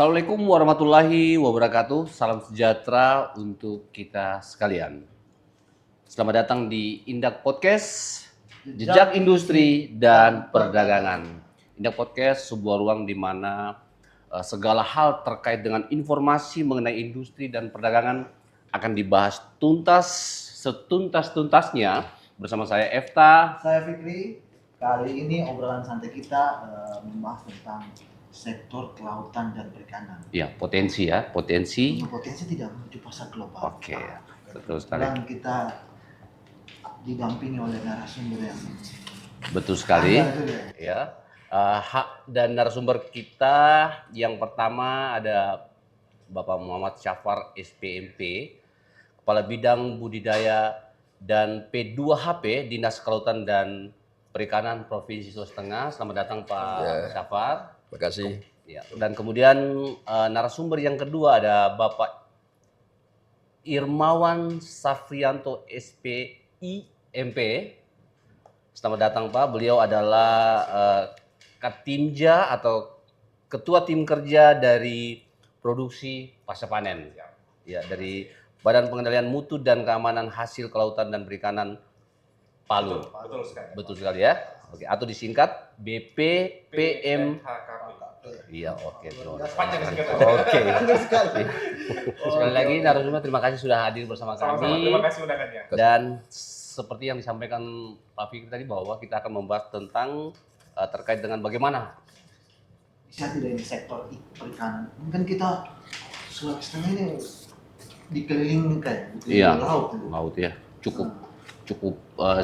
Assalamualaikum warahmatullahi wabarakatuh. Salam sejahtera untuk kita sekalian. Selamat datang di Indak Podcast, Jejak Industri dan Perdagangan. Indak Podcast sebuah ruang di mana segala hal terkait dengan informasi mengenai industri dan perdagangan akan dibahas tuntas, setuntas-tuntasnya bersama saya Efta. Saya Fikri. Kali ini obrolan santai kita membahas tentang sektor kelautan dan perikanan. Ya, potensi ya, potensi. Punya potensi tidak menuju pasar global. Oke, betul sekali. Dan kita didampingi oleh narasumber yang Betul sekali. Ya. Dan narasumber kita yang pertama ada Bapak Muhammad Syafar SPMP, Kepala Bidang Budidaya dan P2HP Dinas Kelautan dan Perikanan Provinsi Sulawesi Tengah. Selamat datang Pak Syafar. Terima kasih. Ya. Dan kemudian narasumber yang kedua ada Bapak Irmawan Safrianto SPIMP. Selamat datang Pak. Beliau adalah Katimja atau Ketua Tim Kerja dari Produksi Pasca Panen. Ya, dari Badan Pengendalian Mutu dan Keamanan Hasil Kelautan dan Perikanan Palu. Betul sekali ya. Oke, atau disingkat BPPM. Iya, oke. Oke. Sekali lagi narasumber terima kasih sudah hadir bersama kami. Terima kasih undangannya. Dan seperti yang disampaikan Pak Fikri tadi bahwa kita akan membahas tentang terkait dengan bagaimana bisa tidak di sektor perikanan. Mungkin kita Sulawesi Tengah ini dikelilingi kayak laut ya.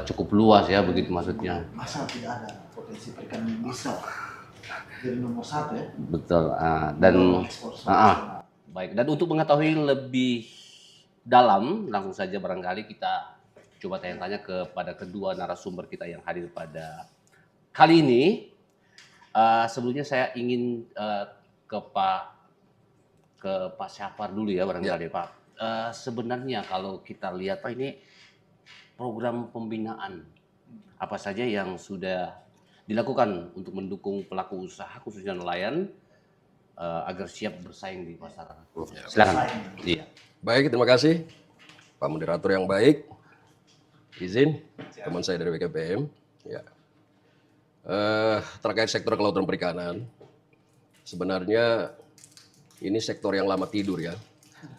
Cukup luas ya begitu maksudnya. Masa tidak ada potensi perikanan yang bisa jadi nomor satu ya? Betul. Baik. Dan untuk mengetahui lebih dalam, langsung saja barangkali kita coba tanya-tanya kepada kedua narasumber kita yang hadir pada kali ini. Sebelumnya saya ingin ke Pak Syafar dulu ya barangkali Pak. Sebenarnya kalau kita lihat Pak, ini program pembinaan apa saja yang sudah dilakukan untuk mendukung pelaku usaha khususnya nelayan agar siap bersaing di pasar. Silakan. Iya. Baik, terima kasih Pak Moderator yang baik. Izin teman saya dari WKPM. Ya. Terkait sektor kelautan perikanan, sebenarnya ini sektor yang lama tidur ya.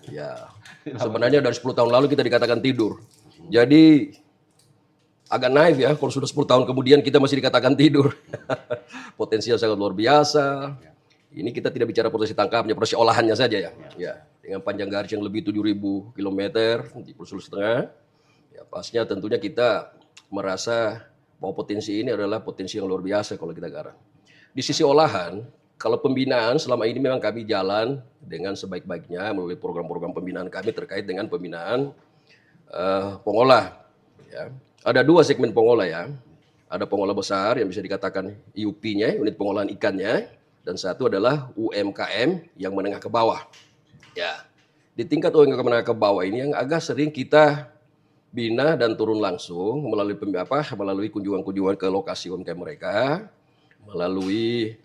Ya. Sebenarnya dari 10 tahun lalu kita dikatakan tidur. Jadi agak naif ya kalau sudah 10 tahun kemudian kita masih dikatakan tidur. Potensial sangat luar biasa. Ini kita tidak bicara potensi tangkapnya, potensi olahannya saja ya. Ya, dengan panjang garis yang lebih 7.000 km di Pulau Sulawesi Tengah. Ya, pastinya tentunya kita merasa bahwa potensi ini adalah potensi yang luar biasa kalau kita garap. Di sisi olahan, kalau pembinaan selama ini memang kami jalan dengan sebaik-baiknya melalui program-program pembinaan kami terkait dengan pembinaan pengolah. Ya. Ada 2 segmen pengolah ya. Ada pengolah besar yang bisa dikatakan IUP-nya, unit pengolahan ikannya, dan satu adalah UMKM yang menengah ke bawah. Ya. Di tingkat UMKM menengah ke bawah ini yang agak sering kita bina dan turun langsung melalui kunjungan-kunjungan ke lokasi UMKM mereka, melalui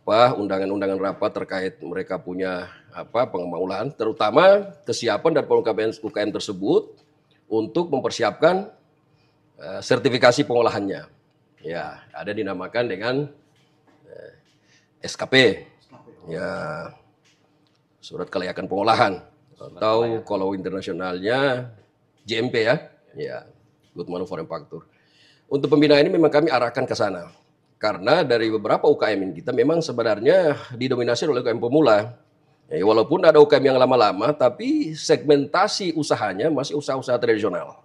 undangan-undangan rapat terkait mereka punya pengembangan, terutama kesiapan dari UMKM tersebut untuk mempersiapkan sertifikasi pengolahannya. Ya, ada dinamakan dengan SKP. Ya, surat kelayakan pengolahan atau kalau internasionalnya GMP ya. Ya, Good Manufacturing. Untuk pembinaan ini memang kami arahkan ke sana. Karena dari beberapa UKM kita memang sebenarnya didominasi oleh UKM pemula. Ya, walaupun ada UKM yang lama-lama, tapi segmentasi usahanya masih usaha-usaha tradisional.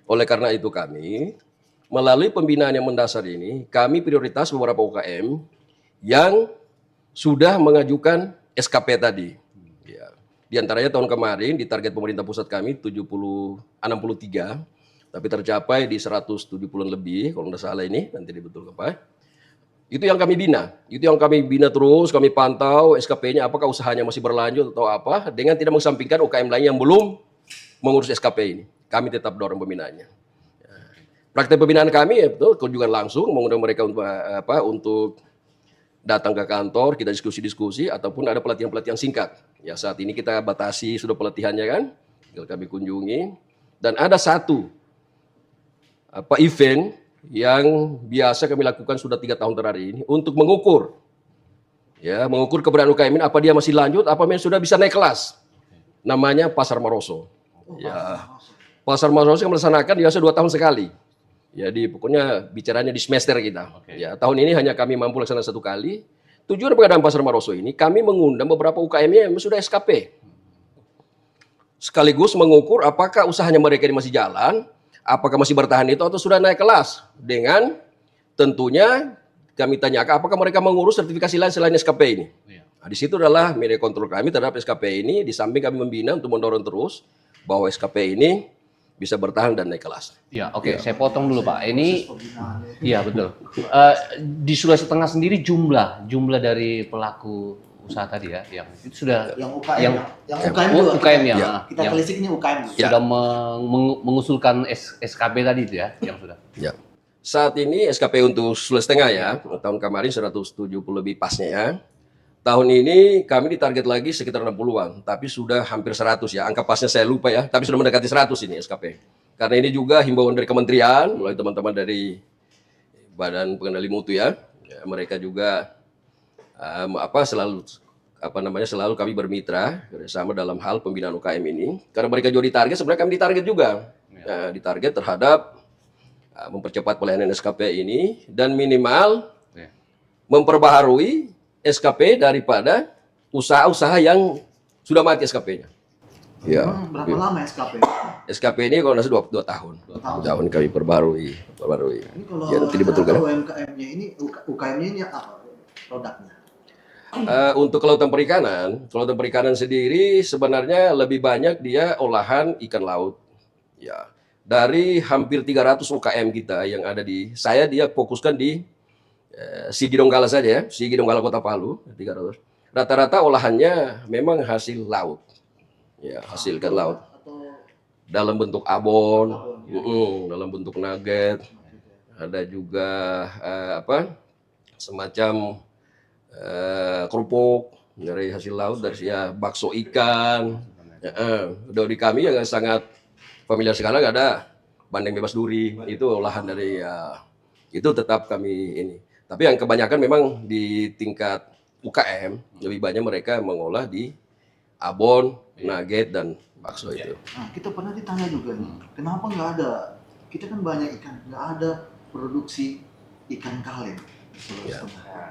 Oleh karena itu kami, melalui pembinaan yang mendasar ini, kami prioritas beberapa UKM yang sudah mengajukan SKP tadi. Ya. Di antaranya tahun kemarin di target pemerintah pusat kami 63, tapi tercapai di 170 lebih, kalau tidak salah ini, nanti dibetul Pak. Itu yang kami bina. Itu yang kami bina terus, kami pantau SKP-nya apakah usahanya masih berlanjut atau apa, dengan tidak mengesampingkan UKM lain yang belum mengurus SKP ini. Kami tetap dorong pembinaannya. Praktek pembinaan kami ya betul kunjungan langsung mengundang mereka untuk datang ke kantor, kita diskusi-diskusi, ataupun ada pelatihan-pelatihan singkat. Ya, saat ini kita batasi sudah pelatihannya kan, tinggal kami kunjungi. Dan ada satu event yang biasa kami lakukan sudah 3 tahun terakhir ini untuk mengukur, ya, mengukur keberadaan UKM ini, apa dia masih lanjut, apa memang sudah bisa naik kelas. Namanya Pasar Maroso. Ya, Pasar Maroso yang melaksanakan biasa 2 tahun sekali. Jadi pokoknya bicaranya di semester kita. Ya, tahun ini hanya kami mampu laksanakan 1 kali. Tujuan pengadaan Pasar Maroso ini, kami mengundang beberapa UKM-nya yang sudah SKP. Sekaligus mengukur apakah usahanya mereka ini masih jalan, apakah masih bertahan itu atau sudah naik kelas. Dengan tentunya kami tanyakan apakah mereka mengurus sertifikasi lain selain SKP ini. Nah, di situ adalah media kontrol kami terhadap SKP ini. Di samping kami membina untuk mendorong terus bahwa SKP ini bisa bertahan dan naik kelas. Ya, oke. Saya potong dulu Pak. Ini, Pembinaan ya. iya betul. Di Sulawesi Tengah sendiri jumlah dari pelaku usaha tadi ya, yang itu sudah Yang UKM, yang- yang UKM juga. UKM ya, Kita yang telisik ini UKM. sudah mengusulkan SKP tadi itu ya, yang sudah. Ya. Saat ini SKP untuk Sulawesi Tengah ya, tahun kemarin 170 lebih pasnya ya. Tahun ini kami ditarget lagi sekitar 60-an, tapi sudah hampir 100 ya. Angka pasnya saya lupa ya, tapi sudah mendekati 100 ini SKP. Karena ini juga himbauan dari kementerian, melalui teman-teman dari Badan Pengendali Mutu ya. Ya, mereka juga selalu kami bermitra bersama dalam hal pembinaan UKM ini. Karena mereka juga ditarget, sebenarnya kami ditarget juga. Nah, ditarget terhadap mempercepat pelayanan SKP ini dan minimal memperbaharui SKP daripada usaha-usaha yang sudah mati SKP-nya. Ya. Berapa lama SKP? SKP ini kalau nggak salah 2 tahun. 2 tahun kami perbarui. Ini kalau Ya, nanti dibetulkan. UMKM-nya ini, UKM-nya ini apa produknya? Untuk kelautan perikanan sendiri sebenarnya lebih banyak dia olahan ikan laut. Ya. Dari hampir 300 UKM kita yang ada dia fokuskan di Sigi Donggala saja ya, Sigi Donggala Kota Palu, 300. Rata-rata olahannya memang hasil laut. Ya, hasil ikan laut. Atau Dalam bentuk abon, ya. dalam bentuk nugget. Ada juga semacam kerupuk dari hasil laut, dari ya bakso ikan. Dari kami yang sangat familiar sekarang ada bandeng bebas duri, itu olahan dari itu tetap kami ini. Tapi yang kebanyakan memang di tingkat UKM lebih banyak mereka mengolah di abon, nugget dan bakso itu. Nah, kita pernah ditanya juga nih, kenapa nggak ada? Kita kan banyak ikan, nggak ada produksi ikan kaleng di Sulawesi Ya. Tengah.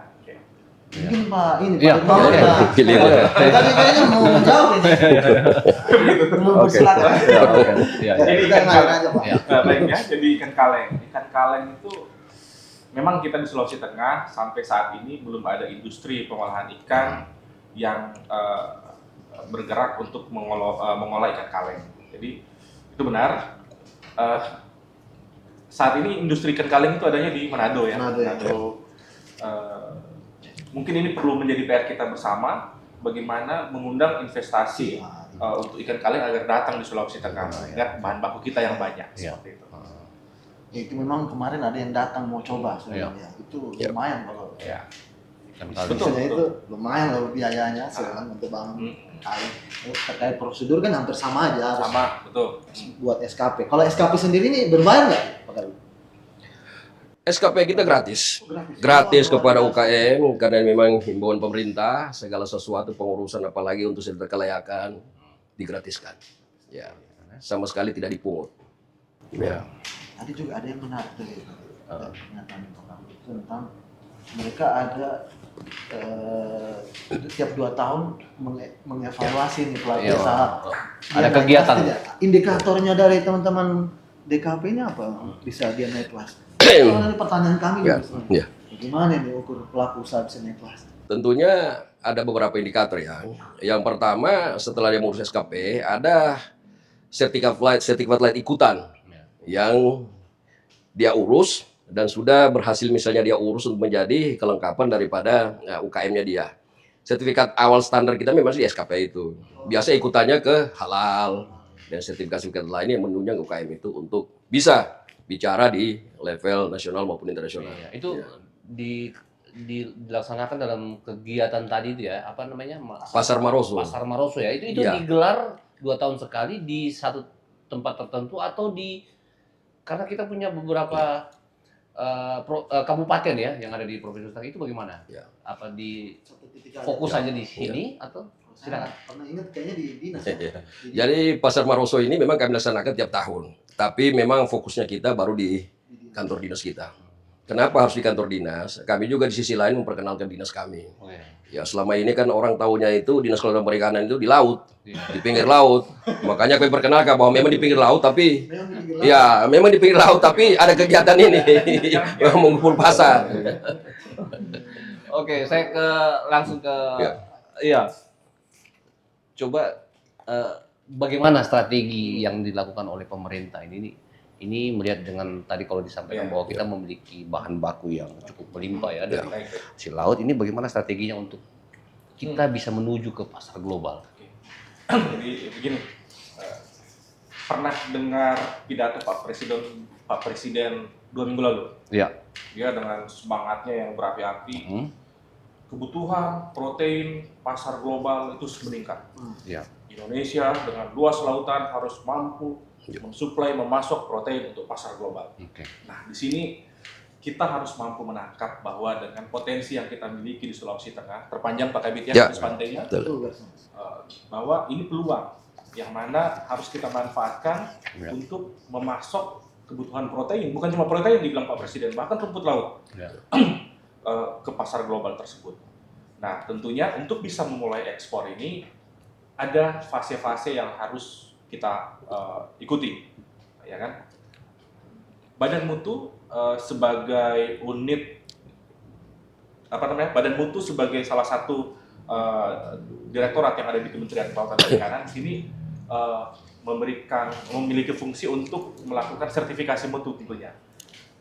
Mungkin Pak ini Ya, Pak Irmawan oke. Pak. Pilih ya. Tadi kayaknya mau menjawab ini. Silakan. Ya, oke. Ya, ya. Kita nanya aja Pak. Ya. Baik ya, jadi ikan kaleng. Ikan kaleng itu memang kita di Sulawesi Tengah sampai saat ini belum ada industri pengolahan ikan yang bergerak untuk mengolah ikan kaleng. Jadi itu benar. Saat ini industri ikan kaleng itu adanya di Manado ya. Manado, ya. Mungkin ini perlu menjadi PR kita bersama, bagaimana mengundang investasi untuk ikan kaleng agar datang di Sulawesi Tengah, agar bahan baku kita yang banyak. Ya. Seperti itu. Ya, itu memang kemarin ada yang datang mau coba sebenarnya. Itu Ya. lumayan kalau Ya. Ikan kaleng. Betul. misalnya itu lumayan loh biayanya sekarang untuk bangun kaleng. Terkait prosedur kan hampir sama aja harus Sama, betul. buat SKP. Kalau SKP sendiri ini berbayar nggak Pak Karul? SKP kita gratis. Gratis kepada UKM karena memang himbauan pemerintah segala sesuatu pengurusan apalagi untuk sertifikat kelayakan digratiskan. Ya, sama sekali tidak dipungut. Ya. Tadi juga ada yang menarik dari pernyataan Pak Karul tentang mereka ada tiap 2 tahun mengevaluasi nih pelaku Iya. usaha. Ada Dia naik kegiatan. kelas tidak? Indikatornya dari teman-teman DKP ini apa? Bisa dia naik kelas? Kalau dari pertanyaan kami Ya, misalnya, ya. bagaimana nih ukur pelaku usaha bisa naik kelas? Tentunya ada beberapa indikator ya. Yang pertama setelah dia mengurus SKP ada sertifikat flight ikutan yang dia urus dan sudah berhasil misalnya dia urus untuk menjadi kelengkapan daripada UKM-nya dia. Sertifikat awal standar kita memang di SKP itu. Biasa ikutannya ke halal dan sertifikat lain yang menunjang UKM itu untuk bisa bicara di level nasional maupun internasional. Iya, itu dilaksanakan dalam kegiatan tadi itu ya, apa namanya? Pasar Maroso. Pasar Maroso ya. Itu Iya. digelar 2 tahun sekali di satu tempat tertentu atau karena kita punya beberapa kabupaten ya yang ada di Provinsi Sulsel itu bagaimana? Ya. Apa di Satu titik fokus aja. aja di sini atau silakan? Pernah ingat kayaknya di dinas. Iya. Jadi Pasar Maroso ini memang kami laksanakan tiap tahun. Tapi memang fokusnya kita baru di kantor dinas kita. Kenapa harus di kantor dinas? Kami juga di sisi lain memperkenalkan dinas kami. Oh, ya. Ya selama ini kan orang tahunya itu Dinas Kelautan Perikanan itu di laut, Iya. di pinggir laut. Makanya kami perkenalkan bahwa memang di pinggir laut tapi Memang di pinggir laut. ya memang di pinggir laut tapi ada kegiatan ini mengumpul pasar. Oke, saya langsung ke Ya. iya. Coba bagaimana strategi yang dilakukan oleh pemerintah ini melihat dengan tadi kalau disampaikan Iya, bahwa kita memiliki bahan baku yang cukup melimpah ya dari Baik. hasil laut, ini bagaimana strateginya untuk kita bisa menuju ke pasar global? Jadi begini, pernah dengar pidato Pak Presiden 2 minggu lalu? Iya. Dia dengan semangatnya yang berapi-api, kebutuhan protein pasar global itu terus meningkat. Iya. Indonesia dengan luas lautan harus mampu mensuplai, memasok protein untuk pasar global. Oke. Nah, di sini kita harus mampu menangkap bahwa dengan potensi yang kita miliki di Sulawesi Tengah, terpanjang Pak Kabit ya, Ya. garis pantainya, Betul, Gas. bahwa ini peluang yang mana harus kita manfaatkan Ya. untuk memasok kebutuhan protein, bukan cuma protein dibilang Pak Presiden, bahkan rumput laut Ya. ke pasar global tersebut. Nah, tentunya untuk bisa memulai ekspor ini ada fase-fase yang harus kita ikuti, ya kan? Badan Mutu sebagai unit Badan Mutu sebagai salah satu direktorat yang ada di Kementerian Kelautan dan Perikanan sini memiliki fungsi untuk melakukan sertifikasi mutu tentunya.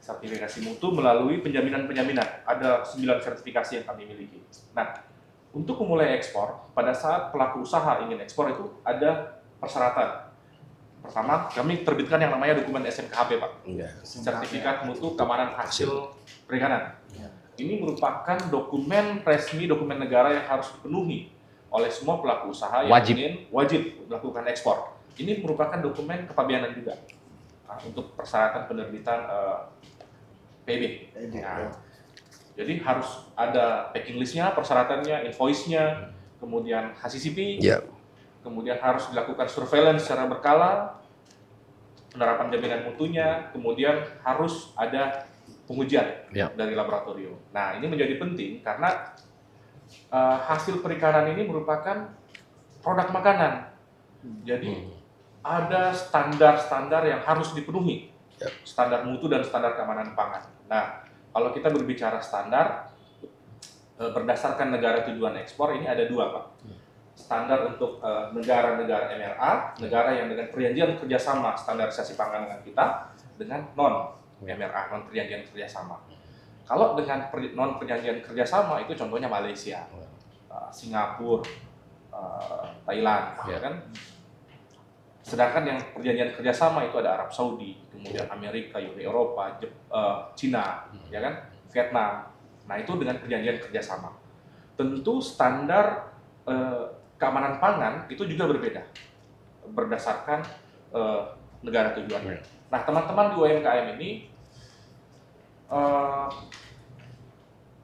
Sertifikasi mutu melalui penjaminan-penjaminan. Ada 9 sertifikasi yang kami miliki. Nah, untuk memulai ekspor, pada saat pelaku usaha ingin ekspor itu ada persyaratan. Pertama, kami terbitkan yang namanya dokumen SMKHP, Pak. Ya. Sertifikat Mutu Keamanan Hasil Perikanan. Ya. Ini merupakan dokumen resmi, dokumen negara yang harus dipenuhi oleh semua pelaku usaha yang wajib melakukan ekspor. Ini merupakan dokumen kepabeanan juga untuk persyaratan penerbitan PB. Ya. Jadi harus ada packing listnya, persyaratannya, invoice-nya, kemudian HACCP, Ya. kemudian harus dilakukan surveillance secara berkala, penerapan jaminan mutunya, kemudian harus ada pengujian dari laboratorium. Nah, ini menjadi penting karena hasil perikanan ini merupakan produk makanan. Jadi ada standar-standar yang harus dipenuhi, standar mutu dan standar keamanan pangan. Nah, kalau kita berbicara standar, berdasarkan negara tujuan ekspor ini ada 2, Pak. Standar untuk negara-negara MRA, negara yang dengan perjanjian kerjasama standarisasi pangan dengan kita, dengan non-MRA, non-perjanjian kerjasama. Kalau dengan non-perjanjian kerjasama itu contohnya Malaysia, Singapura, Thailand, ya kan? Sedangkan yang perjanjian kerjasama itu ada Arab Saudi, kemudian Amerika, Uni Eropa, Cina, ya kan, Vietnam. Nah itu dengan perjanjian kerjasama. Tentu standar keamanan pangan itu juga berbeda berdasarkan negara tujuannya. Nah teman-teman di UMKM ini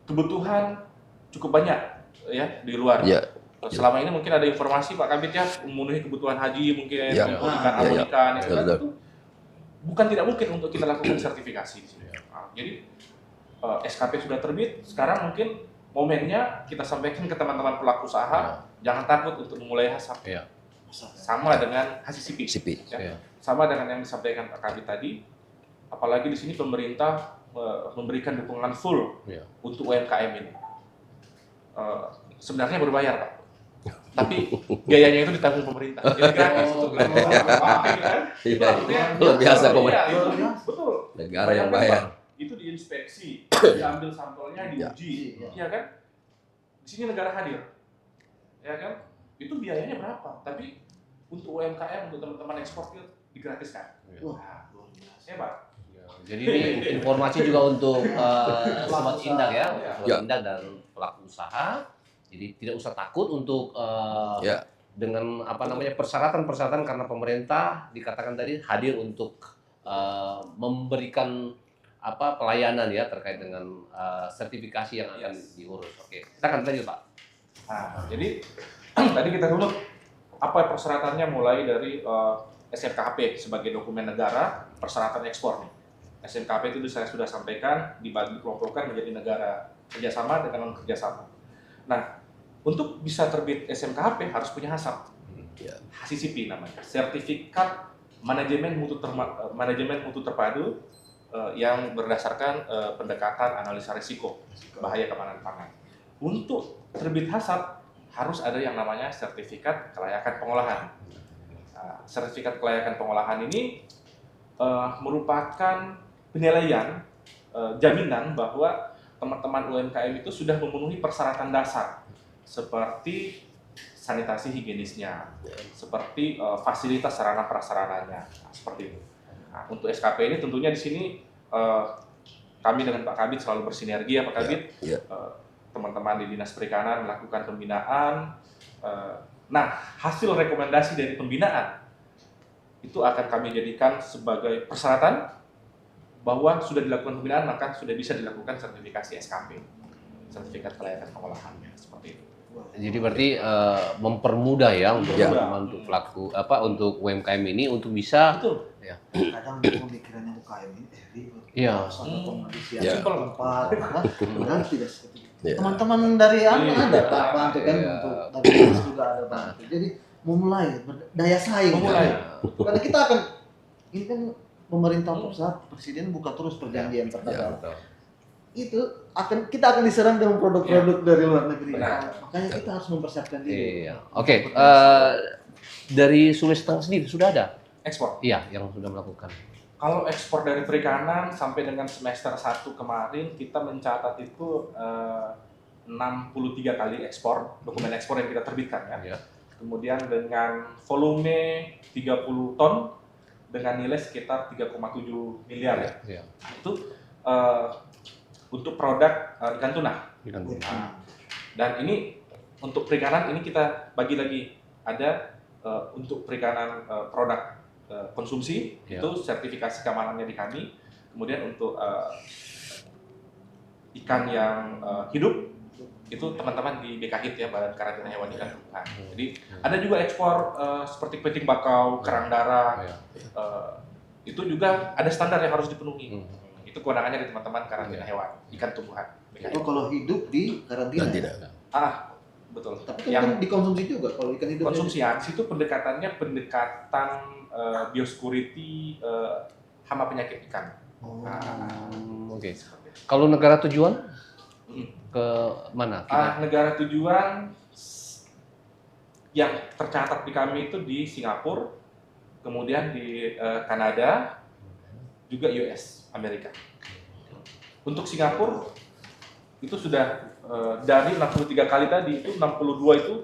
kebutuhan cukup banyak ya di luar. Ya. Selama ini mungkin ada informasi Pak Kabit ya memenuhi kebutuhan haji mungkin, Ya. ikan, Ya. itu kan itu bukan tidak mungkin untuk kita lakukan sertifikasi di sini. Nah, jadi SKP sudah terbit, sekarang mungkin momennya kita sampaikan ke teman-teman pelaku usaha, jangan takut untuk memulai HACCP. Ya. Sama dengan HACCP. Ya. Sama dengan yang disampaikan Pak Kabit tadi, apalagi di sini pemerintah memberikan dukungan full untuk UMKM ini. Sebenarnya berbayar, Pak. Tapi biayanya itu ditanggung pemerintah. Jadi gratis untuk Luar biasa pemerintah. Betul. Negara yang bayar. Itu diinspeksi, diambil sampelnya, diuji, ya kan? Di sini negara hadir, ya kan? Itu biayanya berapa? Tapi untuk UMKM, untuk teman-teman ekspor itu digratiskan. Nah, hebat. Jadi ini informasi juga untuk Sobat Indah ya, Sobat Ya. Indah dan pelaku usaha. Jadi tidak usah takut untuk Ya. dengan apa namanya persyaratan-persyaratan, karena pemerintah dikatakan tadi hadir untuk memberikan apa pelayanan ya terkait dengan sertifikasi yang akan diurus. Oke, kita akan lanjut Pak. Nah, jadi tadi kita dulu apa persyaratannya mulai dari SMKP sebagai dokumen negara, persyaratan ekspor nih. SMKP itu saya sudah sampaikan dibagi kelompokkan menjadi negara kerjasama dengan non kerjasama. Nah, untuk bisa terbit SMKP harus punya HACCP. Ya. HACCP namanya, Sertifikat Manajemen Mutu Terpadu yang berdasarkan pendekatan analisa risiko bahaya keamanan pangan. Untuk terbit HACCP harus ada yang namanya sertifikat kelayakan pengolahan. Nah, sertifikat kelayakan pengolahan ini merupakan penilaian jaminan bahwa teman-teman UMKM itu sudah memenuhi persyaratan dasar seperti sanitasi higienisnya, seperti fasilitas sarana prasarananya, seperti itu. Nah, untuk SKP ini tentunya di sini kami dengan Pak Kabid selalu bersinergi ya Pak Kabid. Ya. Teman-teman di Dinas Perikanan melakukan pembinaan. Nah, hasil rekomendasi dari pembinaan itu akan kami jadikan sebagai persyaratan bahwa sudah dilakukan pembinaan, maka sudah bisa dilakukan sertifikasi SKP, sertifikat kelayakan pengolahannya, seperti itu. Jadi berarti mempermudah ya untuk Ya. teman-teman, untuk pelaku untuk UMKM ini untuk bisa Betul. Kadang pemikirannya UKM ini ribet. Iya. Harus ada pengisian Ya. tempat, padahal tidak seperti itu. Ya. Teman-teman dari Iya. ada Pak bantu kan, Iya. untuk dari dinas juga ada bantu. Jadi memulai daya saing. Memulai. Karena kita akan ini kan pemerintah pusat, presiden buka terus perjanjian perdagangan. Betul. Itu kita akan diserang dengan produk-produk dari luar negeri. Benar. Makanya kita harus mempersiapkan diri. Iya. Oke, dari Sulawesi Tengah sendiri sudah ada? Ekspor. Iya, yang sudah melakukan. Kalau ekspor dari perikanan sampai dengan semester 1 kemarin kita mencatat itu 63 kali ekspor, dokumen ekspor yang kita terbitkan ya. Iya. Kemudian dengan volume 30 ton dengan nilai sekitar 3,7 miliar ya. Iya. Nah, itu untuk produk ikan tuna. Ikan tuna. Nah, Dan ini untuk perikanan ini kita bagi lagi ada untuk perikanan produk konsumsi Ya. itu sertifikasi keamanannya di kami. Kemudian untuk ikan yang hidup itu teman-teman di BKHIT ya, Badan Karantina Hewan Ikan Tumbuhan. Jadi ada juga ekspor seperti kepiting bakau, kerang darah. Iya. Itu juga ada standar yang harus dipenuhi. Hmm. Itu kewenangannya dari teman-teman karantina hewan ikan tumbuhan. BKHIT. oh, kalau hidup di karantina. Dan tidak. Betul. Tapi Yang kan dikonsumsi juga kalau ikan hidup. konsumsian itu pendekatannya pendekatan biosecurity hama penyakit ikan. Oh. Oke. Kalau negara tujuan Hmm. ke mana? Kita? Negara tujuan yang tercatat di kami itu di Singapura, kemudian di Kanada, juga US, Amerika. Untuk Singapura itu sudah dari 63 kali tadi itu 62 itu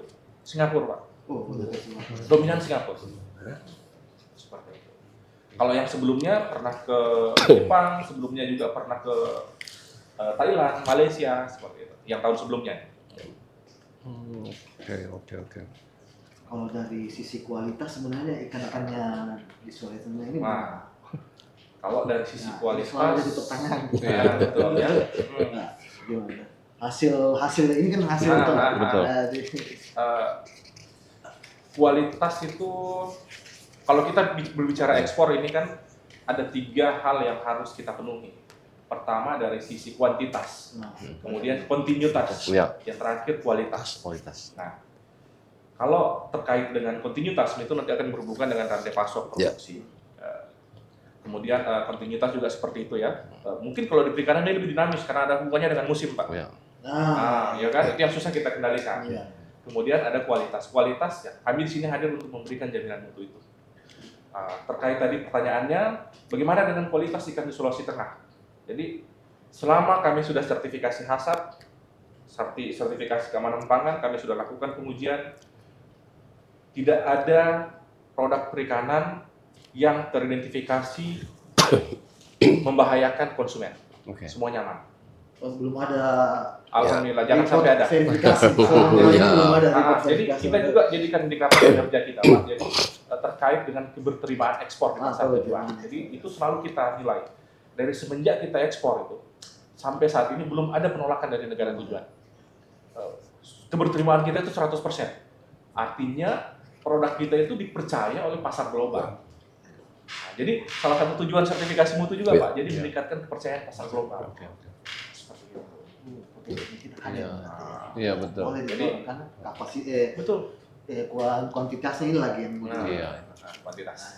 Singapura, Pak. Oh, betul. Dominan Singapura. Seperti itu. Kalau yang sebelumnya pernah ke Jepang, sebelumnya juga pernah ke Thailand, Malaysia, seperti itu. Yang tahun sebelumnya. Oke. Kalau dari sisi kualitas sebenarnya ikan-ikannya di Sulawesi Tengah ini Nah, kalau dari sisi nah, kualitas, selalu jadi pertanyaan. ya, betul ya. Nah, gimana? Hasil ini kan hasil tuh. betul. Nah, Kualitas itu kalau kita berbicara ekspor ini kan ada 3 hal yang harus kita penuhi. Pertama dari sisi kuantitas, nah, kemudian kontinuitas, Ya. yang terakhir kualitas. Kualitas. Nah, kalau terkait dengan kontinuitas itu nanti akan berhubungan dengan rantai pasok produksi. Kemudian kontinuitas juga seperti itu ya. Mungkin kalau di perikanan ini lebih dinamis karena ada hubungannya dengan musim, Pak. Ya. Ya kan, itu yang susah kita kendalikan. iya. Kemudian ada kualitas. Kualitas ya, kami di sini hadir untuk memberikan jaminan mutu itu. Terkait tadi pertanyaannya, bagaimana dengan kualitas ikan di Sulawesi Tengah? Jadi selama kami sudah sertifikasi HACCP, sertifikasi keamanan pangan, kami sudah lakukan pengujian, tidak ada produk perikanan yang teridentifikasi membahayakan konsumen. Oke. Semua nyaman. Oh, belum ada Alhamdulillah, jangan report sampai ada. verifikasi. Selama ini Ya. belum ada report Jadi verifikasi. kita juga jadikan indikator kinerja kita, Pak. Jadi terkait dengan keberterimaan ekspor di pasar betul. tujuan. Jadi itu selalu kita nilai. Dari semenjak kita ekspor itu sampai saat ini belum ada penolakan dari negara tujuan. Keberterimaan kita itu 100%. Artinya produk kita itu dipercaya oleh pasar global. Nah, jadi salah satu tujuan sertifikasi mutu juga, Ya. Pak. Jadi meningkatkan kepercayaan pasar global. Seperti itu. Kita ada. Iya. Iya, betul. Boleh Jadi- didorong karena kapasitas Betul. kuantitasnya ini lagi yang Nah, Iya. kuantitas.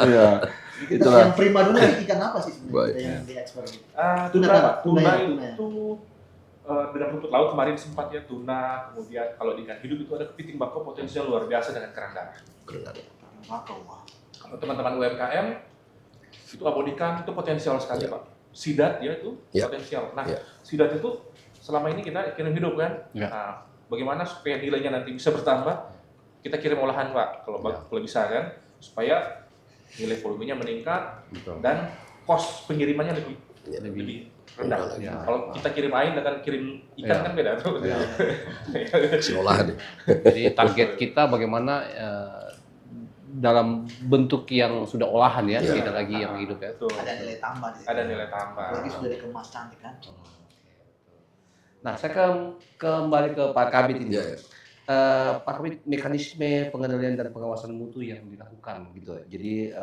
Iya. Kita Itulah. yang prima dulu ikan apa sih sebenarnya Baik. kita yang diekspor ini? Tuna, Tuna, Pak. tuna Tuna ya, tuna ya. itu dengan rumput laut kemarin sempat ya tuna, kemudian kalau di ikan hidup itu ada kepiting bakau potensial luar biasa dengan kerang darah. Bakau, wah. Kalau teman-teman UMKM itu abon ikan itu potensial sekali, Pak. Sidat ya itu Ya. potensial. Nah, Ya. sidat itu selama ini kita kirim hidup kan. Ya. Nah, bagaimana supaya nilainya nanti bisa bertambah? Kita kirim olahan, Pak. Kalau bisa kan, supaya nilai volumenya meningkat Betul. dan kos pengirimannya lebih rendah. Ya. Kalau kita kirim air dengan kirim ikan Ya. kan beda tuh. Ya. Si olahan. Jadi target kita bagaimana dalam bentuk yang sudah olahan ya, Iya. tidak lagi yang hidup ya. Betul. Ada nilai tambah di situ. Ada nilai tambah. Apalagi sudah dikemas cantik kan. Nah, saya kembali ke Pak Kabit ini. Iya, iya. Pak Kabit, mekanisme pengendalian dan pengawasan mutu yang dilakukan gitu. Jadi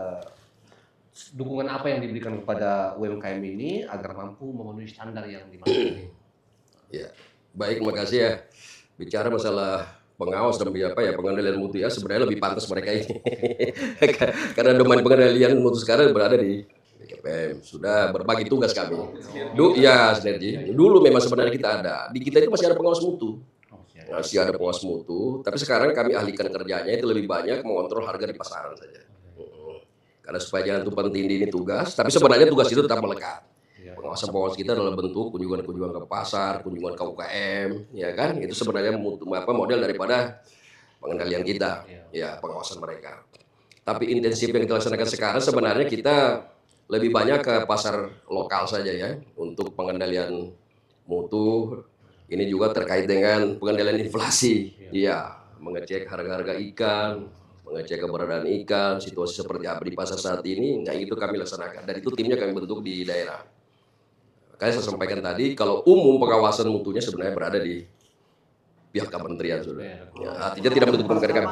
dukungan apa yang diberikan kepada UMKM ini agar mampu memenuhi standar yang dimaksud? Ya, baik, makasih ya. Bicara masalah pengawas dan pengendalian mutu ya, sebenarnya lebih pantas mereka ini. Karena domain pengendalian mutu sekarang berada di BKPM. Sudah berbagi tugas kami. Sinergi. Dulu memang sebenarnya kita ada. Di kita itu masih ada pengawas mutu. Masih ada pengawas mutu, tapi sekarang kami alihkan kerjanya itu lebih banyak mengontrol harga di pasaran saja. Karena supaya jangan tumpang tindih ini tugas, tapi sebenarnya tugas itu tetap melekat. Pengawasan kita dalam bentuk kunjungan-kunjungan ke pasar, kunjungan ke UKM, ya kan? Itu sebenarnya model daripada pengendalian kita, ya pengawasan mereka. Tapi intensif yang kita laksanakan sekarang sebenarnya kita lebih banyak ke pasar lokal saja ya untuk pengendalian mutu. Ini juga terkait dengan pengendalian inflasi, ya mengecek harga-harga ikan, mengecek keberadaan ikan, situasi seperti apa di pasar saat ini. Nah itu kami laksanakan dan itu timnya kami bentuk di daerah. Kayak saya sampaikan tadi, kalau umum pengawasan mutunya sebenarnya berada di pihak kementerian sudah. Ya, artinya tidak menutup kemungkinan kami.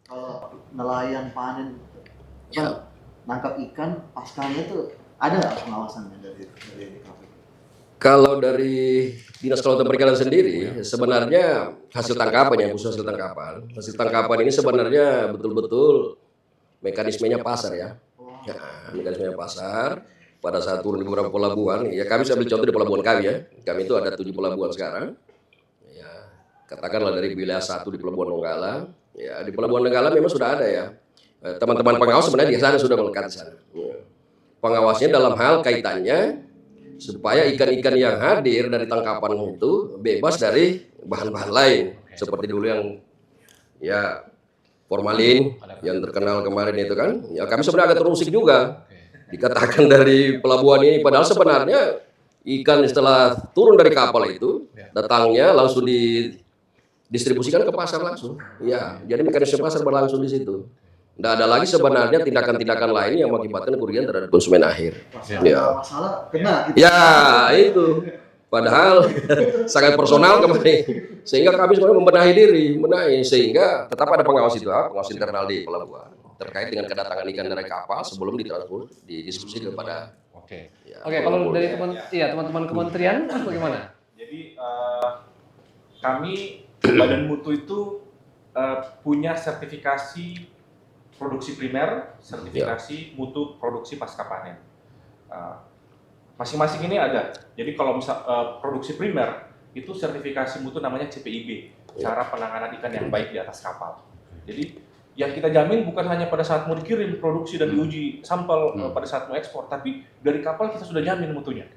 Kalau nelayan panen, Ya. nangkap ikan, paskanya itu ada nggak pengawasannya dari DKP? Kalau dari Dinas Kelautan Perikanan sendiri, sebenarnya hasil tangkapan khusus hasil tangkapan ini sebenarnya betul-betul mekanismenya pasar ya. Ya, mekanismenya pasar. Pada saat turun di beberapa pelabuhan, ya kami sambil contoh di pelabuhan kami ya. Kami itu ada 7 pelabuhan sekarang. Ya, katakanlah dari wilayah 1 di Pelabuhan Donggala. Ya, di Pelabuhan Donggala memang sudah ada ya. Teman-teman pengawas sebenarnya di sana sudah melekat di sana. Ya. Pengawasnya dalam hal kaitannya supaya ikan-ikan yang hadir dari tangkapan itu bebas dari bahan-bahan lain. Seperti dulu yang ya formalin yang terkenal kemarin itu kan. Ya kami sebenarnya agak terusik juga. Dikatakan dari pelabuhan ini, padahal sebenarnya ikan setelah turun dari kapal itu datangnya langsung didistribusikan ke pasar langsung. Ya, jadi mekanisme pasar berlangsung di situ. Tidak ada lagi sebenarnya tindakan-tindakan lain yang mengakibatkan kerugian terhadap konsumen akhir. Ya. Masalah kena gitu. Ya, itu. Padahal sangat personal kemarin. Sehingga kami sebenarnya membenahi sehingga tetap ada pengawas itu, pengawas internal di pelabuhan terkait dengan kedatangan ikan dari kapal sebelum ditransport didiskusi kepada. Oke. Ya, Oke, kalau dari teman-teman kementerian bagaimana? Jadi kami Badan Mutu itu punya sertifikasi produksi primer, sertifikasi mutu produksi pasca panen. Masing-masing ini ada. Jadi kalau misal produksi primer itu sertifikasi mutu namanya CPIB, cara penanganan ikan yang baik di atas kapal. Jadi yang kita jamin bukan hanya pada saat mau dikirim produksi dan diuji sampel pada saat mau ekspor, tapi dari kapal kita sudah jamin mutunya.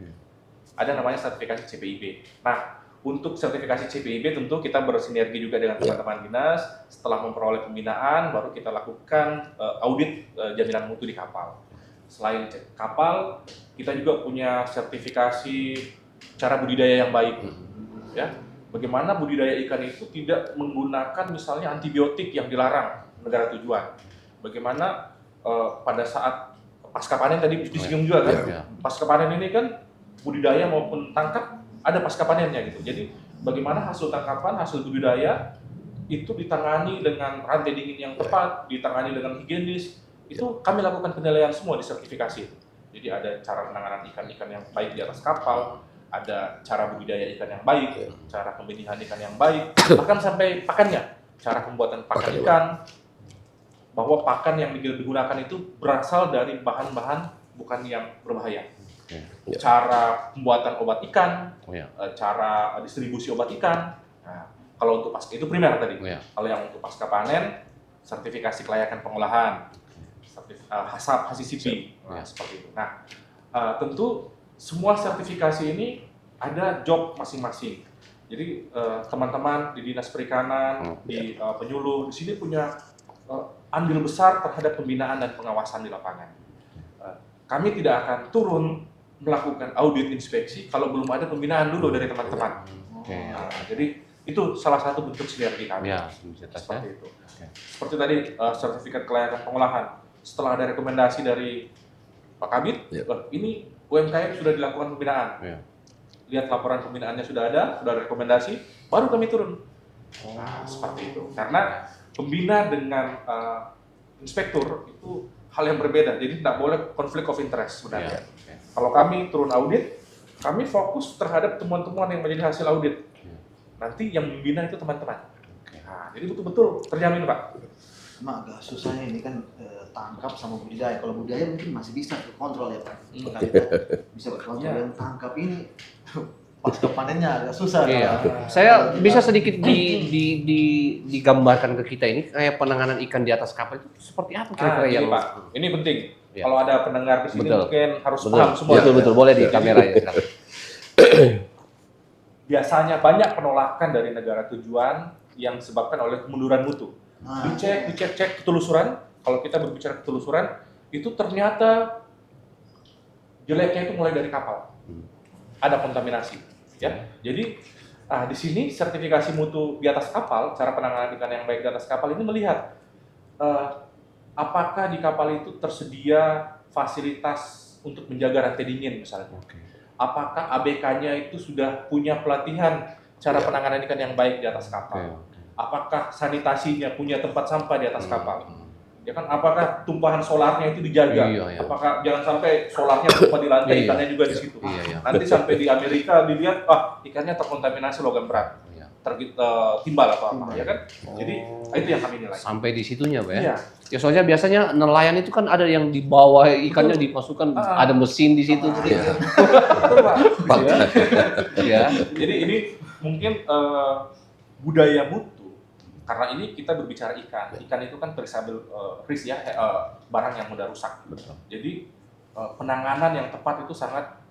Ada namanya sertifikasi CPIB. Nah, Untuk sertifikasi CPIB tentu kita bersinergi juga dengan teman-teman dinas. Setelah memperoleh pembinaan, baru kita lakukan audit jaminan mutu di kapal. Selain cek kapal, kita juga punya sertifikasi cara budidaya yang baik. Ya, bagaimana budidaya ikan itu tidak menggunakan misalnya antibiotik yang dilarang negara tujuan. Bagaimana pada saat pasca panen tadi disinggung juga kan, pasca panen ini kan budidaya maupun tangkap ada pasca panennya gitu. Jadi bagaimana hasil tangkapan, hasil budidaya itu ditangani dengan rantai dingin yang tepat, ditangani dengan higienis, itu kami lakukan penilaian semua di sertifikasi. Jadi ada cara penanganan ikan-ikan yang baik di atas kapal, ada cara budidaya ikan yang baik, cara pembenihan ikan yang baik, bahkan sampai pakannya, cara pembuatan pakan ikan, bahwa pakan yang digunakan itu berasal dari bahan-bahan bukan yang berbahaya. Cara pembuatan obat ikan, cara distribusi obat ikan. Nah, kalau untuk pasca itu primer tadi. Kalau yang untuk pasca panen, sertifikasi kelayakan pengolahan, HACCP, seperti itu. Nah, tentu semua sertifikasi ini ada job masing-masing. Jadi teman-teman di Dinas Perikanan, di penyuluh, di sini punya andil besar terhadap pembinaan dan pengawasan di lapangan. Kami tidak akan turun melakukan audit inspeksi kalau belum ada pembinaan dulu dari teman-teman. Jadi itu salah satu bentuk sinergi kami. Seperti itu. Seperti tadi sertifikat kelayakan pengolahan. Setelah ada rekomendasi dari Pak Kabid, ini UMKM sudah dilakukan pembinaan. Lihat laporan pembinaannya sudah ada rekomendasi, baru kami turun. Nah, seperti itu. Karena pembina dengan inspektur itu hal yang berbeda, jadi tidak boleh konflik of interest sebenarnya. Kalau kami turun audit, kami fokus terhadap temuan-temuan yang menjadi hasil audit. Nanti yang membina itu teman-teman. Nah, jadi betul-betul terjamin, Pak. Cuma agak susahnya ini kan tangkap sama budidaya. Kalau budidaya mungkin masih bisa kontrol ya Pak. Bisa kontrol yang tangkap ini pasca panennya agak susah. Saya bisa sedikit digambarkan ke kita ini kayak penanganan ikan di atas kapal itu seperti apa kira-kira yang Pak, ini penting. Kalau ada pendengar di sini mungkin harus paham semua. Betul, boleh di kamera ya. Biasanya banyak penolakan dari negara tujuan yang disebabkan oleh kemunduran mutu. Dicek ketelusuran. Kalau kita berbicara ketelusuran, itu ternyata jeleknya itu mulai dari kapal. Ada kontaminasi, ya. Jadi di sini sertifikasi mutu di atas kapal, cara penanganan ikan yang baik di atas kapal ini melihat apakah di kapal itu tersedia fasilitas untuk menjaga rantai dingin misalnya. Apakah ABK-nya itu sudah punya pelatihan cara penanganan ikan yang baik di atas kapal. Apakah sanitasinya punya tempat sampah di atas kapal. Ya kan, apakah tumpahan solarnya itu dijaga? Apakah jangan sampai solarnya tumpah di lantai, ikannya juga di situ. Nanti sampai di Amerika dilihat, ikannya terkontaminasi logam berat, timbal atau apa, ya kan? Jadi itu yang kami nilai. Sampai di situnya, Pak ya? Ya soalnya biasanya nelayan itu kan ada yang di bawah ikannya dimasukkan, ada mesin di situ. Betul, Pak. Ya. Jadi ini mungkin budaya mutu. Karena ini kita berbicara ikan itu kan perishable risk ya, barang yang mudah rusak. Jadi penanganan yang tepat itu sangat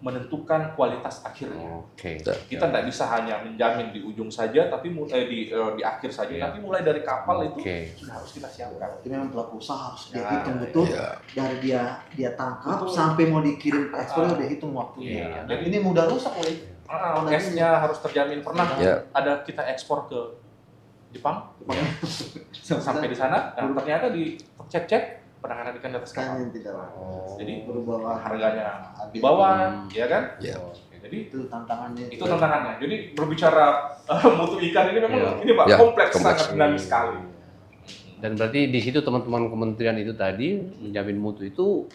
menentukan kualitas akhirnya. Kita tidak bisa hanya menjamin di ujung saja, tapi di akhir saja. Tapi mulai dari kapal itu sudah harus kita siapkan. Itu memang pelaku usaha harus dia hitung betul dari dia tangkap sampai mau dikirim ke ekspor dia hitung waktunya. Dan ini mudah rusak oleh Gasnya harus terjamin. Pernah ada kita ekspor ke Jepang, sampai di sana, ternyata di cek penanganan ikan di atas kapal. Jadi harganya di bawah, ya kan? Jadi itu tantangannya. Jadi berbicara mutu ikan ini memang ini Pak kompleks, sangat dinamis sekali. Dan berarti di situ teman-teman kementerian itu tadi menjamin mutu itu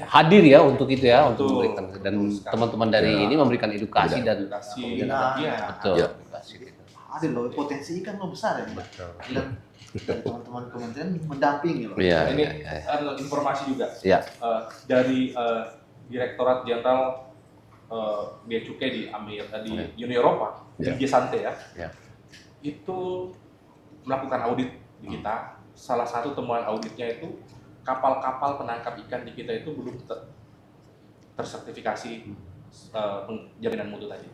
hadir ya untuk itu ya, untuk memberikan, dan teman-teman dari ini memberikan edukasi dan edukasi gitu. Ada loh, potensi ikan lo besar ya. Dan dari teman-teman kementerian mendampingi loh. Ini informasi juga dari Direktorat Jenderal Bea Cukai di Uni Eropa, DG Sante ya. Itu melakukan audit di kita. Salah satu temuan auditnya itu kapal-kapal penangkap ikan di kita itu belum tersertifikasi jaminan mutu tadi.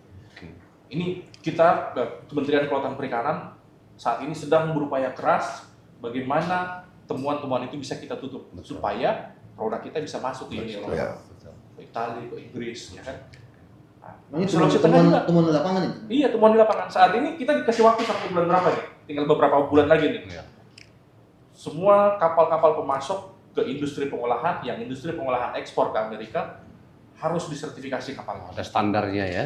Ini kita Kementerian Kelautan Perikanan saat ini sedang berupaya keras bagaimana temuan-temuan itu bisa kita tutup supaya produk kita bisa masuk ke Uni Eropa, ke Italia, ke Inggris, ya kan. Nah, ini Sulawesi Tengah juga. temuan di lapangan itu. Iya, temuan di lapangan. Saat ini kita dikasih waktu sampai bulan berapa nih? Tinggal beberapa bulan lagi nih. Iya. Semua kapal-kapal pemasok ke industri pengolahan, yang industri pengolahan ekspor ke Amerika harus disertifikasi kapalnya. Ada standarnya ya.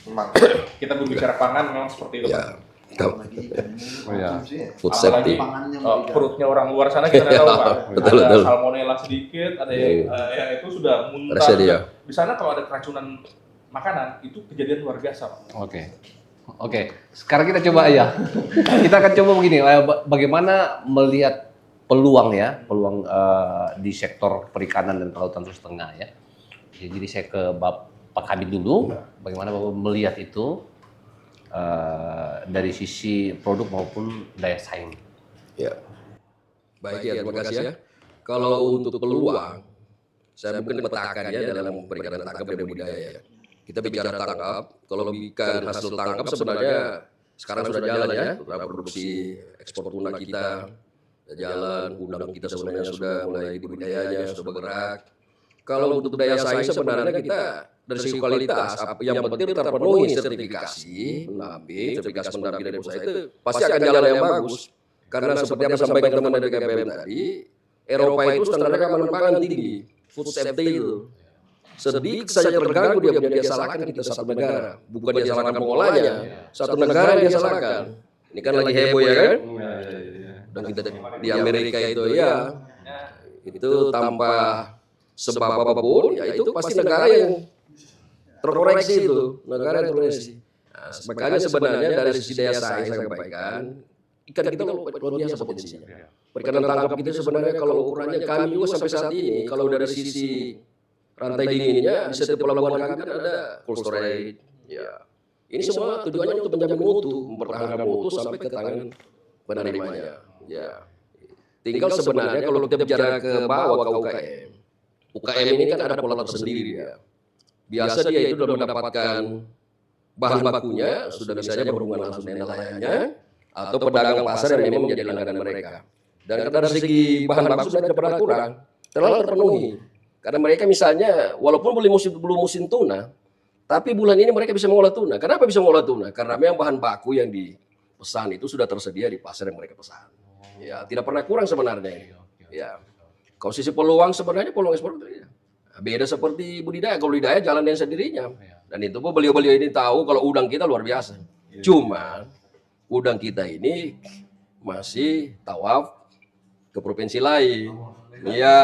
Memang kita berbicara pangan memang seperti itu. Ya, Apalagi ikan ini Oh, iya. konsumsi ya. food Apalagi, safety. Pangannya Perutnya orang luar sana kita nggak tahu Pak. Betul, Ada betul. salmonella sedikit, ada yang itu sudah muntah. Rasa dia. Di sana kalau ada keracunan makanan itu kejadian luar biasa Pak. Oke, sekarang kita coba ya. Kita akan coba begini, bagaimana melihat peluang ya, peluang di sektor perikanan dan kelautan Sulawesi Tengah ya. Jadi saya ke Pak Kabit dulu, bagaimana Bapak melihat itu dari sisi produk maupun daya saing. Ya. Baik ya, terima kasih ya. Kalau untuk peluang, saya mungkin petakan ya dalam perikanan tangkap dan budidaya ya. Kita bicara tangkap, kalau ikan hasil tangkap sebenarnya sekarang sudah jalan ya, produksi ekspor tuna kita sudah jalan, udang kita sebenarnya sudah mulai budidayanya sudah bergerak. Kalau untuk daya saing sebenarnya kita dari segi kualitas, yang penting terpenuhi sertifikasi pendamping dari perusahaan itu pasti akan jalan yang bagus. Karena seperti yang sampaikan teman dari KPM tadi, Eropa itu standarnya keamanan pangan tinggi, food safety itu. Sedikit saja terganggu dia salahkan kita satu negara, bukan dia salahkan pengolahnya, satu negara yang dia salahkan. Ini kan lagi heboh ya kan? Dan kita di Amerika itu ya, itu tanpa sebab apapun, ya itu pasti negara yang terkoreksi itu, negara yang terkoreksi. Nah, makanya sebenarnya dari sisi daya saing saya sampaikan, ikan kita luar biasa potensinya. Perikanan tangkap kita sebenarnya kalau ukurannya kami juga sampai saat ini, kalau dari sisi rantai dinginnya di setiap pelabuhan kami kan ada cold storage. Ya, ini semua tujuannya untuk menjamin mutu, mempertahankan mutu sampai ke tangan penerimanya. Ya, tinggal sebenarnya kalau kita bicara ke bawah ke UKM, UKM ini kan ada pola tersendiri ya. Biasa dia itu sudah mendapatkan bahan bakunya, sudah misalnya berhubungan langsung dengan nelayannya, atau pedagang pasar yang memang menjadi langganan mereka. Dan dari segi bahan baku sudah tidak pernah kurang, terlalu terpenuhi. Karena mereka misalnya, walaupun belum musim tuna, tapi bulan ini mereka bisa mengolah tuna. Kenapa bisa mengolah tuna? Karena memang bahan baku yang dipesan itu sudah tersedia di pasar yang mereka pesan. Ya, tidak pernah kurang sebenarnya ini. Ya. Kalau sisi peluang sebenarnya peluang ekspor ya. Beda seperti budidaya. Kalau budidaya jalan dengan sendirinya. Dan itu pun beliau-beliau ini tahu kalau udang kita luar biasa. Cuma udang kita ini masih tawaf ke provinsi lain. Ya,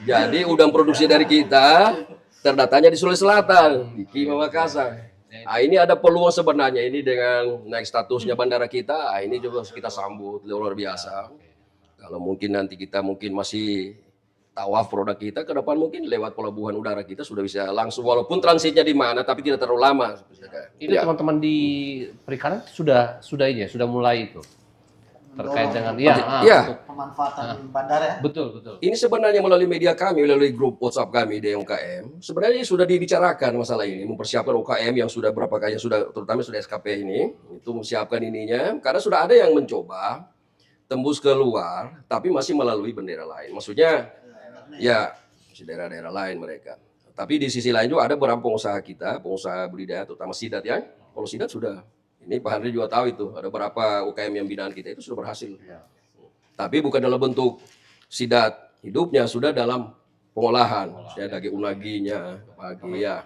jadi udang produksi dari kita terdatanya di Sulawesi Selatan, di Kima Makassar. Nah, ini ada peluang sebenarnya ini dengan naik statusnya bandara kita, ini juga kita sambut luar biasa. Kalau mungkin nanti kita mungkin masih tawaf produk kita ke depan mungkin lewat pelabuhan udara kita sudah bisa langsung walaupun transitnya di mana tapi tidak terlalu lama. Ini Ya. teman-teman di perikanan sudah ini ya, sudah mulai itu terkait dengan untuk pemanfaatan bandara ya. betul. Ini sebenarnya melalui media kami, melalui grup WhatsApp kami di UKM, sebenarnya sudah dibicarakan masalah ini, mempersiapkan UKM yang sudah berapa kali sudah, terutama sudah SKP ini, itu mempersiapkan ininya, karena sudah ada yang mencoba tembus keluar, tapi masih melalui bendera lain. Maksudnya, ya, di daerah-daerah lain mereka. Tapi di sisi lain juga ada beberapa pengusaha kita, pengusaha budidaya, terutama Sidat ya. Kalau Sidat sudah, ini Pak Henry juga tahu itu, ada beberapa UKM yang binaan kita itu sudah berhasil. Tapi bukan dalam bentuk sidat, hidupnya sudah dalam pengolahan. Ya, daging unaginya,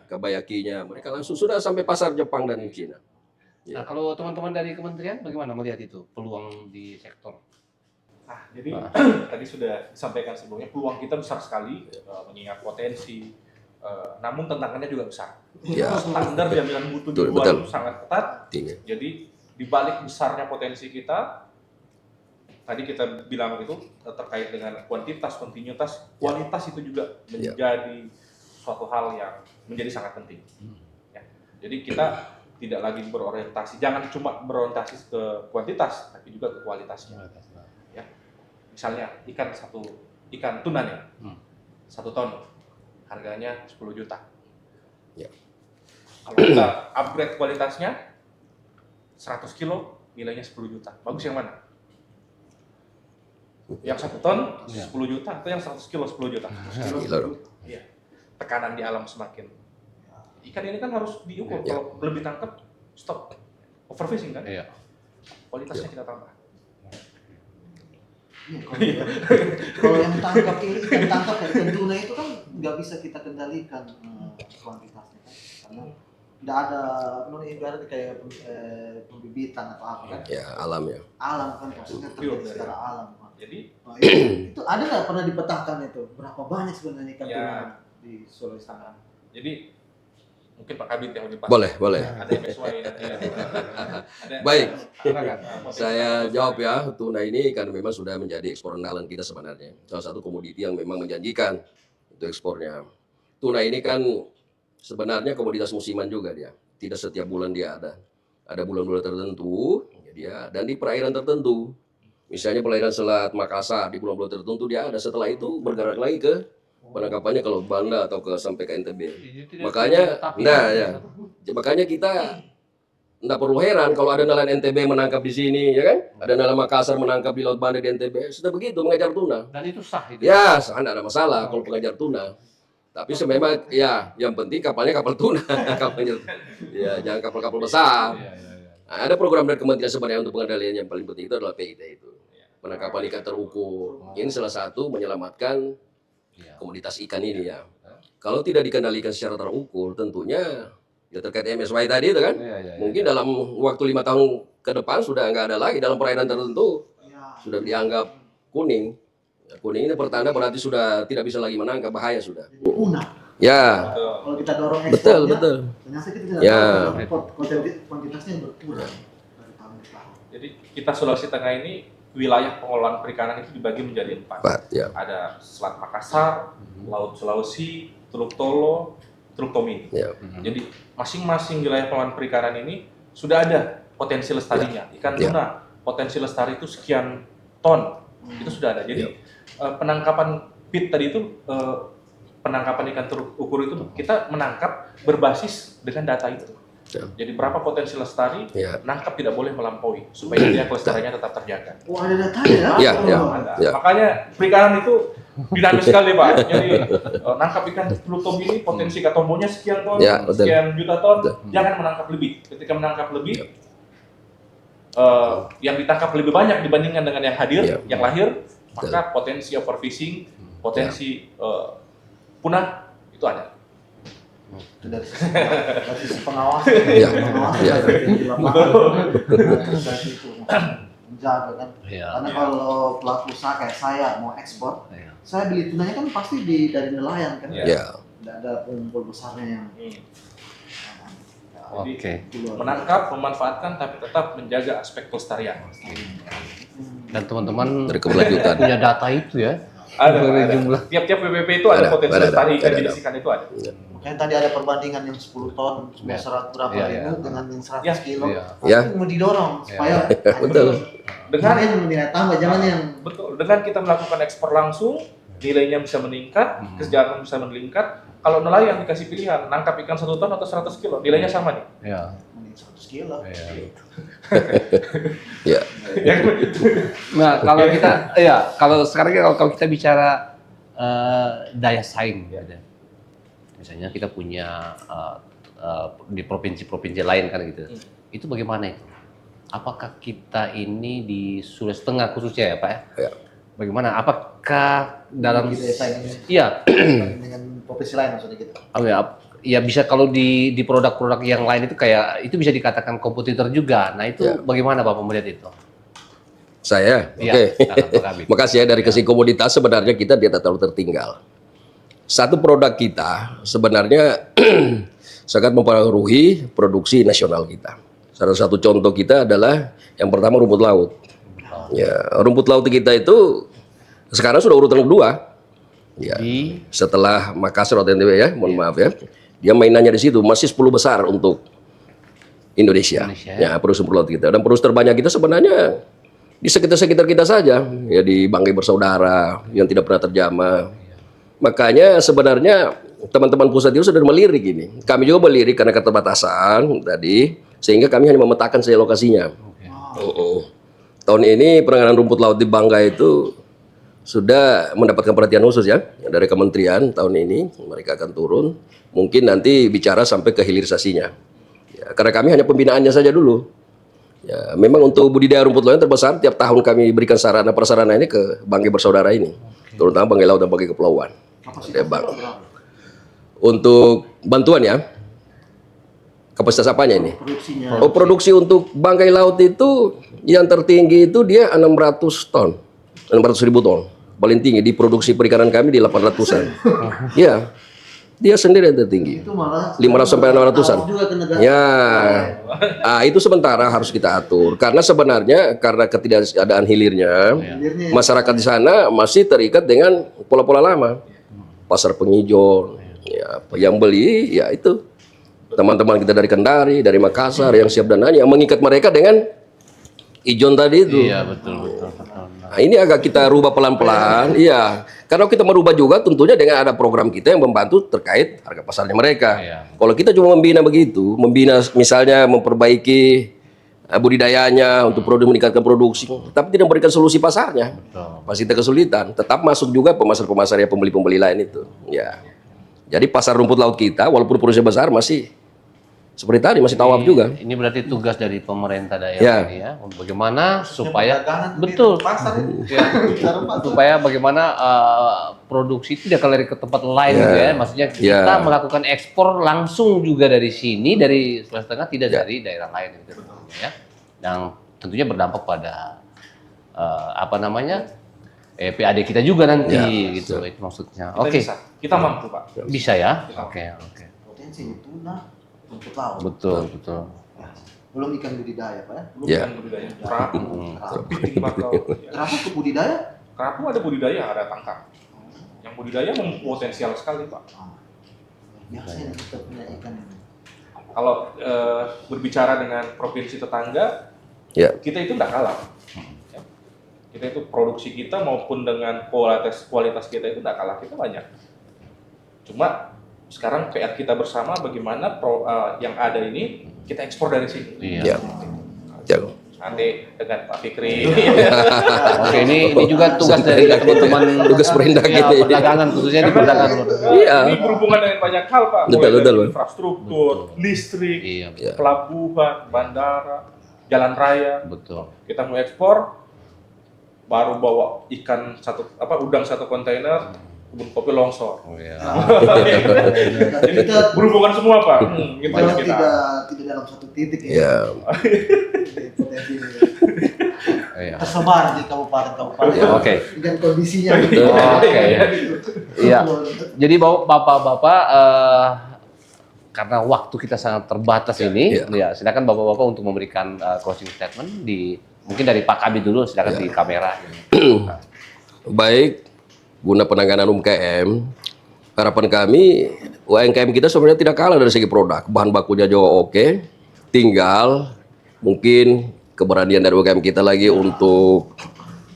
kebayakinya, mereka langsung sudah sampai pasar Jepang dan Cina. Nah, kalau teman-teman dari kementerian bagaimana melihat itu peluang di sektor? Jadi tadi sudah disampaikan sebelumnya peluang kita besar sekali mengingat potensi, namun tantangannya juga besar. Ya. Standar jaminan mutu di luar Betul. itu sangat ketat. Tinggi. Jadi di balik besarnya potensi kita, tadi kita bilang itu terkait dengan kuantitas, kontinuitas, kualitas itu juga menjadi suatu hal yang menjadi sangat penting. Ya. Jadi kita tidak lagi berorientasi, jangan cuma berorientasi ke kuantitas, tapi juga ke kualitasnya. Ya. Misalnya ikan tuna nih, 1 ton harganya 10 juta. Ya. Kalau kita upgrade kualitasnya 100 kilo nilainya 10 juta. Bagus yang mana? Yang 1 ton 10 juta atau yang 100 kilo 10 juta? Gila dong. Iya. Tekanan di alam semakin. Ikan ini kan harus diukur. Kalau lebih tangkap, stop. Overfishing kan? Iya. Kualitasnya kita tambah. Iya, kalau yang tangkap ini, ikan tangkap dari ikan tuna itu kan nggak bisa kita kendalikan kuantitasnya kan, karena nggak ada ibarat kayak pembibitan atau apa kan. Ya, alam ya. Alam kan maksudnya terjadi secara alam. Jadi Nah, itu ada nggak pernah dipetakan itu berapa banyak sebenarnya ikan tuna di Sulawesi Tengah? Jadi mungkin Pak Kabit yang lebih pasti. Boleh. Ada MSY nanti. Baik. Silakan. Saya jawab ya, tuna ini kan memang sudah menjadi ekspor andalan kita sebenarnya. Salah satu komoditi yang memang menjanjikan untuk ekspornya. Tuna ini kan sebenarnya komoditas musiman juga dia. Tidak setiap bulan dia ada. Ada bulan-bulan tertentu dia dan di perairan tertentu. Misalnya perairan Selat Makassar di bulan-bulan tertentu dia ada. Setelah itu bergerak lagi ke penangkapannya kalau Banda atau sampai ke NTB. Makanya, makanya kita nggak perlu heran kalau ada nelayan NTB menangkap di sini, ya kan? Ada nelayan Makassar menangkap di Laut Banda di NTB, sudah begitu mengejar tuna. Dan itu sah itu. Ya, nggak ada masalah kalau pengejar tuna. Tapi memang ya, yang penting kapalnya kapal tuna, kapalnya, ya jangan kapal-kapal besar. Nah, ada program dari Kementerian sebenarnya untuk pengendalian yang paling penting itu adalah PIT itu, penangkapan ikan terukur. Ini salah satu menyelamatkan komoditas ikan ini ya. Kalau tidak dikendalikan secara terukur, tentunya ya terkait MSY tadi itu kan, mungkin dalam waktu 5 tahun ke depan sudah nggak ada lagi dalam perairan tertentu, sudah dianggap kuning. Ya, kuning ini pertanda berarti sudah tidak bisa lagi menangkap, bahaya sudah. Punah. Ya, Kalau kita dorong betul. ternyata kita tidak Ya. tahu kuantitasnya berkurang dari tahun ke tahun. Jadi kita Sulawesi Tengah ini wilayah pengolahan perikanan itu dibagi menjadi 4. Ya. Ada Selat Makassar, Laut Sulawesi, Teluk Tolo, Teluk Tomini. Ya. Jadi masing-masing wilayah pengolahan perikanan ini sudah ada potensi lestarinya. Ikan tuna potensi lestari itu sekian ton, itu sudah ada. Jadi penangkapan PIT tadi itu penangkapan ikan terukur itu kita menangkap berbasis dengan data itu. Jadi berapa potensi lestari, nangkap tidak boleh melampaui supaya dia kelestariannya tetap terjaga. Oh, ada datanya? Ada. Makanya perikanan itu dinamis sekali Pak. Jadi nangkap ikan Teluk Tomini potensi katombonya sekian ton, sekian juta ton, jangan menangkap lebih. Ketika menangkap lebih, yang ditangkap lebih banyak dibandingkan dengan yang hadir, yang lahir, maka potensi overfishing, potensi punah itu ada. Itu dari sisi pengawasan. Di lapangan. Dari itu menjaga kan. Karena kalau pelaku usaha kayak saya mau ekspor, saya beli tunanya kan pasti dari nelayan kan. Tidak ada pengumpul besarnya yang. Jadi menangkap, memanfaatkan, tapi tetap menjaga aspek kelestarian. Dan teman-teman Dari keberlanjutan. punya data itu ya. Ada. Jumlah. Tiap-tiap PPP itu ada potensi lestari ikan jenis ikan itu ada. Makanya tadi ada perbandingan yang 10 ton, 10 serat berapa ribu dengan yang 100 kilo. Ya. Tapi mau didorong supaya Betul. dengan yang nilai tambah, jangan yang Betul. Dengan kita melakukan ekspor langsung, nilainya bisa meningkat, kesejahteraan bisa meningkat. Kalau nelayan dikasih pilihan, nangkap ikan 1 ton atau 100 kilo, nilainya sama nih. Iya. 100 kilo. Ya. Nah, kalau kita kalau sekarang kalau kita bicara daya saing gitu. Misalnya kita punya di provinsi-provinsi lain kan gitu. Itu bagaimana itu? Apakah kita ini di Sulawesi Tengah khususnya ya, Pak ya? Ya. Bagaimana? Apakah dalam Daya saingnya iya dengan provinsi lain maksudnya gitu. ya bisa kalau di produk-produk yang lain itu kayak itu bisa dikatakan kompetitor juga. Nah, itu bagaimana Bapak melihat itu? Saya, Iya, oke. silakan, Pak Kabit. Makasih ya, dari segi komoditas sebenarnya kita tidak terlalu tertinggal. Satu produk kita sebenarnya sangat mempengaruhi produksi nasional kita. Salah satu contoh kita adalah yang pertama rumput laut. Ya, rumput laut kita itu sekarang sudah urutan kedua. Ya, setelah Makassar atau NTB ya, mohon maaf ya. Dia mainannya di situ masih 10 besar untuk Indonesia. Ya, perusahaan laut kita. Dan perusahaan terbanyak kita sebenarnya di sekitar kita saja, ya di Banggai Bersaudara yang tidak pernah terjamah. Makanya sebenarnya teman-teman pusat itu sudah melirik ini. Kami juga melirik karena keterbatasan tadi, sehingga kami hanya memetakan saja lokasinya. Tahun ini penanganan rumput laut di Bangga itu sudah mendapatkan perhatian khusus ya dari kementerian. Tahun ini mereka akan turun, mungkin nanti bicara sampai ke hilirisasinya. Ya, karena kami hanya pembinaannya saja dulu. Ya, memang untuk budidaya rumput laut yang terbesar tiap tahun kami berikan sarana prasarana ini ke Banggai bersaudara ini, terutama Banggai Laut dan Banggai Kepulauan. Ya, Bang. Untuk bantuan ya, kapasitas apanya ini? Produksinya. Oh, produksi untuk Banggai Laut itu yang tertinggi itu dia 600 ton, 600.000 ton. Paling tinggi di produksi perikanan kami di 800-an. Iya, dia sendiri yang tertinggi. Itu malah 500 sampai 600-an. juga ke negara. Ya, itu sementara harus kita atur. Karena sebenarnya karena ketidakadaan hilirnya, Hilirnya masyarakat di sana masih terikat dengan pola-pola lama. Pasar penghijauan, ya, yang beli ya itu teman-teman kita dari Kendari, dari Makassar yang siap dananya, yang mengikat mereka dengan ijon tadi itu. Iya, betul. Nah, ini agak kita rubah pelan-pelan, iya. Karena kita merubah juga tentunya dengan ada program kita yang membantu terkait harga pasarnya mereka. Iya. Kalau kita cuma membina begitu, membina misalnya memperbaiki budidayanya untuk meningkatkan produksi, tapi tidak memberikan solusi pasarnya, pasti kita kesulitan. Tetap masuk juga pemasar-pemasar ya, pembeli-pembeli lain itu. Ya. Jadi pasar rumput laut kita, walaupun produksi besar masih seperti tadi masih tawaf juga. Ini berarti tugas dari pemerintah daerah Ya. ini ya, bagaimana supaya perdagangan betul, di pasar itu. ya, supaya bagaimana produksi itu tidak lari ke tempat lain gitu ya. Maksudnya kita melakukan ekspor langsung juga dari sini, dari Sulawesi Tengah, tidak dari daerah lain gitu ya. Dan tentunya berdampak pada apa namanya PAD kita juga nanti gitu, itu maksudnya. Kita Oke, bisa, kita mampu Pak. bisa ya. Oke. Potensi tuna, rumput laut. Betul. Belum ikan budidaya, Pak ya? Belum Ya. ikan Budidaya kerapu, kerapu. kepiting bakau. Ya. Kerapu ke budidaya? Kerapu ada budidaya, ada tangkap. Yang budidaya potensial sekali Pak. Biasanya kita punya ikan ini. Kalau berbicara dengan provinsi tetangga, Ya. kita itu tidak kalah. Ya. Kita itu produksi kita maupun dengan kualitas kita itu tidak kalah, kita banyak. Cuma sekarang PR kita bersama bagaimana yang ada ini kita ekspor dari sini. Iya. Ya. Nanti dengan Pak Fikri. Oke, ini juga tugas dari teman-teman Tugas perindak ya, gitu ya. perdagangan, khususnya di perdagangan. Iya. Ini berhubungan dengan banyak hal Pak. Betul, Mulai dari betul, Pak. infrastruktur, listrik, Iya, pelabuhan, bandara, jalan raya. betul. Kita mau ekspor, baru bawa ikan udang satu kontainer, kebun kopi longsor. Oh, iya. Jadi Kita berhubungan semua Pak. Gitu kalau kita. tidak dalam satu titik Ya. Potensi Iya. tersebar di kabupaten-kabupaten. Oke. Dengan kondisinya. Oke. Iya. Jadi bapak-bapak karena waktu kita sangat terbatas ini, ya silakan bapak-bapak untuk memberikan closing statement mungkin dari Pak Kabid dulu, silakan di kamera. Baik, guna penanganan UMKM, harapan kami UMKM kita sebenarnya tidak kalah dari segi produk, bahan bakunya juga oke, tinggal mungkin keberanian dari UMKM kita lagi untuk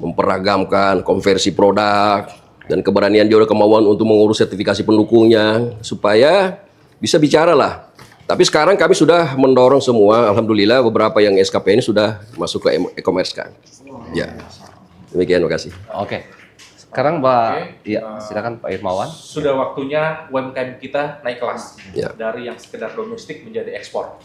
memperagamkan konversi produk dan keberanian juga kemauan untuk mengurus sertifikasi pendukungnya supaya bisa bicara lah. Tapi sekarang kami sudah mendorong semua, alhamdulillah beberapa yang SKP ini sudah masuk ke e-commerce kan. Ya, demikian, terima kasih. Oke. Sekarang ya silakan Pak Irmawan. Sudah waktunya UMKM kita naik kelas Ya. dari yang sekedar domestik menjadi ekspor.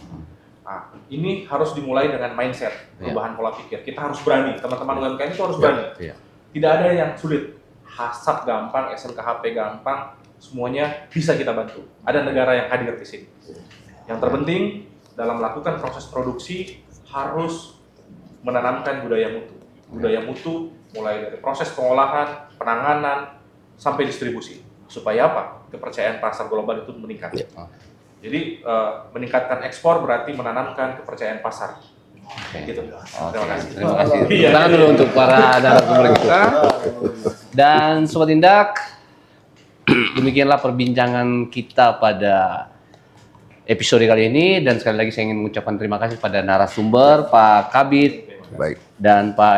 Nah, ini harus dimulai dengan mindset, perubahan pola pikir. Kita harus berani, teman-teman UMKM itu harus berani. Iya. Tidak ada yang sulit. HASAP gampang, SNKHP gampang, semuanya bisa kita bantu. Ada negara yang hadir di sini. Yang terpenting dalam melakukan proses produksi harus menanamkan budaya mutu. Budaya mutu mulai dari proses pengolahan, penanganan, sampai distribusi. Supaya apa? Kepercayaan pasar global itu meningkat. Jadi meningkatkan ekspor berarti menanamkan kepercayaan pasar. Gitu. Terima kasih. Terima kasih. Tepuk tangan dulu untuk para narasumber kita. Dan Sobat Indak, demikianlah perbincangan kita pada episode kali ini. Dan sekali lagi saya ingin mengucapkan terima kasih pada narasumber, Pak Kabid, Baik. dan Pak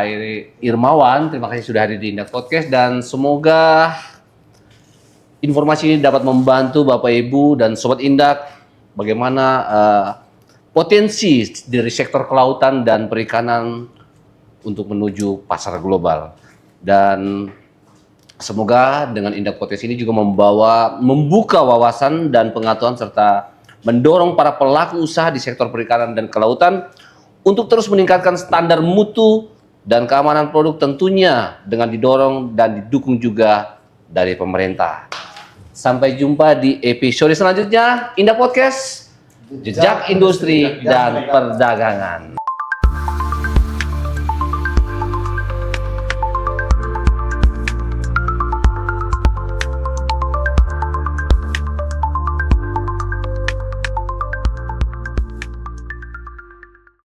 Irmawan. Terima kasih sudah hadir di Indak Podcast. Dan semoga informasi ini dapat membantu Bapak Ibu dan Sobat Indak bagaimana potensi dari sektor kelautan dan perikanan untuk menuju pasar global. Dan semoga dengan Indak Podcast ini juga membuka wawasan dan pengetahuan serta mendorong para pelaku usaha di sektor perikanan dan kelautan untuk terus meningkatkan standar mutu dan keamanan produk, tentunya dengan didorong dan didukung juga dari pemerintah. Sampai jumpa di episode selanjutnya Indak Podcast, Jejak Industri dan Perdagangan.